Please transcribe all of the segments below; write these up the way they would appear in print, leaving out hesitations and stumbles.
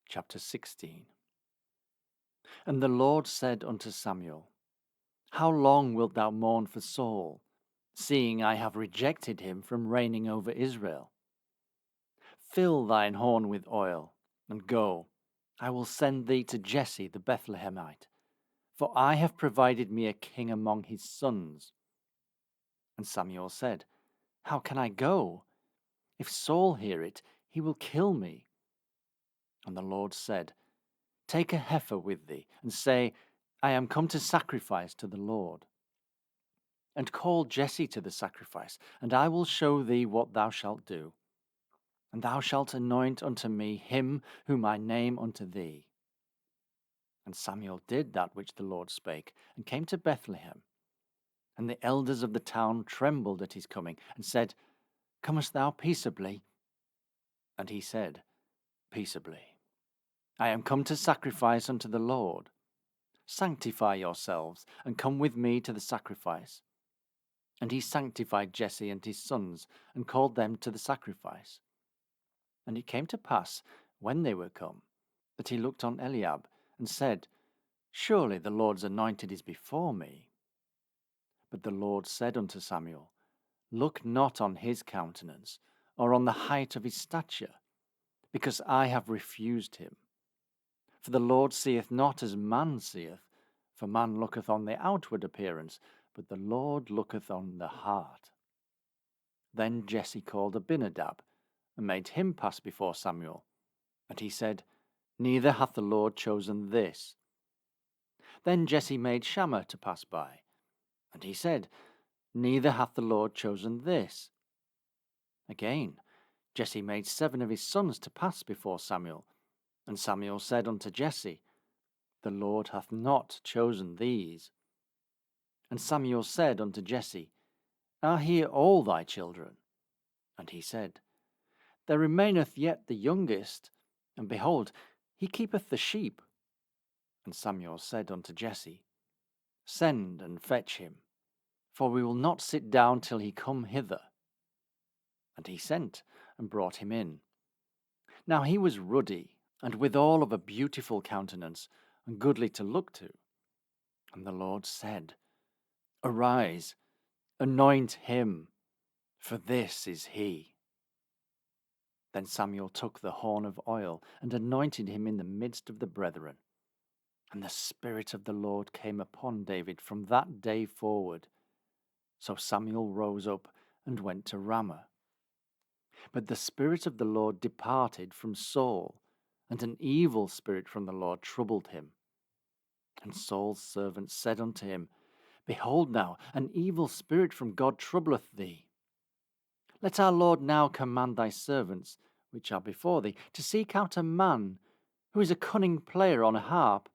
Chapter 16. And the Lord said unto Samuel, How long wilt thou mourn for Saul, seeing I have rejected him from reigning over Israel? Fill thine horn with oil, and go. I will send thee to Jesse the Bethlehemite, for I have provided me a king among his sons. And Samuel said, How can I go? If Saul hear it, he will kill me. And the Lord said, Take a heifer with thee, and say, I am come to sacrifice to the Lord. And call Jesse to the sacrifice, and I will show thee what thou shalt do. And thou shalt anoint unto me him whom I name unto thee. And Samuel did that which the Lord spake, and came to Bethlehem. And the elders of the town trembled at his coming, and said, Comest thou peaceably? And he said, Peaceably. I am come to sacrifice unto the Lord. Sanctify yourselves, and come with me to the sacrifice. And he sanctified Jesse and his sons, and called them to the sacrifice. And it came to pass, when they were come, that he looked on Eliab, and said, Surely the Lord's anointed is before me. But the Lord said unto Samuel, Look not on his countenance, or on the height of his stature, because I have refused him. For the Lord seeth not as man seeth, for man looketh on the outward appearance, but the Lord looketh on the heart. Then Jesse called Abinadab, and made him pass before Samuel. And he said, Neither hath the Lord chosen this. Then Jesse made Shammah to pass by. And he said, Neither hath the Lord chosen this. Again, Jesse made 7 of his sons to pass before Samuel. And Samuel said unto Jesse, The Lord hath not chosen these. And Samuel said unto Jesse, Are here all thy children? And he said, There remaineth yet the youngest, and behold, he keepeth the sheep. And Samuel said unto Jesse, Send and fetch him, for we will not sit down till he come hither. And he sent, and brought him in. Now he was ruddy, and withal of a beautiful countenance, and goodly to look to. And the Lord said, Arise, anoint him, for this is he. Then Samuel took the horn of oil, and anointed him in the midst of the brethren. And the Spirit of the Lord came upon David from that day forward. So Samuel rose up and went to Ramah. But the Spirit of the Lord departed from Saul, and an evil spirit from the Lord troubled him. And Saul's servants said unto him, Behold now, an evil spirit from God troubleth thee. Let our Lord now command thy servants, which are before thee, to seek out a man who is a cunning player on a harp.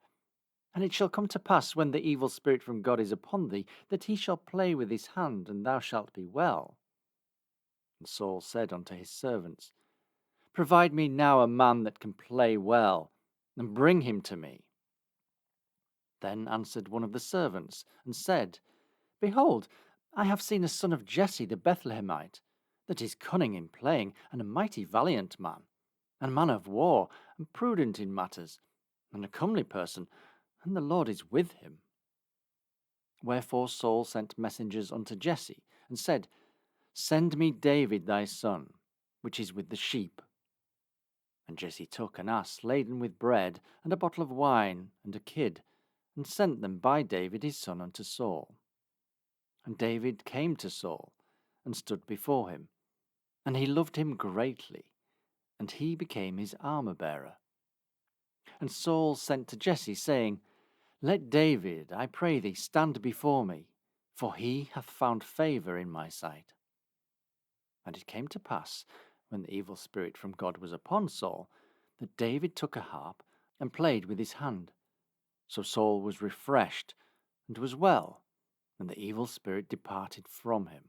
And it shall come to pass, when the evil spirit from God is upon thee, that he shall play with his hand, and thou shalt be well. And Saul said unto his servants, Provide me now a man that can play well, and bring him to me. Then answered one of the servants, and said, Behold, I have seen a son of Jesse the Bethlehemite, that is cunning in playing, and a mighty valiant man, and a man of war, and prudent in matters, and a comely person, and the Lord is with him. Wherefore Saul sent messengers unto Jesse, and said, Send me David thy son, which is with the sheep. And Jesse took an ass laden with bread, and a bottle of wine, and a kid, and sent them by David his son unto Saul. And David came to Saul, and stood before him, and he loved him greatly, and he became his armor-bearer. And Saul sent to Jesse, saying, Let David, I pray thee, stand before me, for he hath found favour in my sight. And it came to pass, when the evil spirit from God was upon Saul, that David took a harp, and played with his hand. So Saul was refreshed, and was well, and the evil spirit departed from him.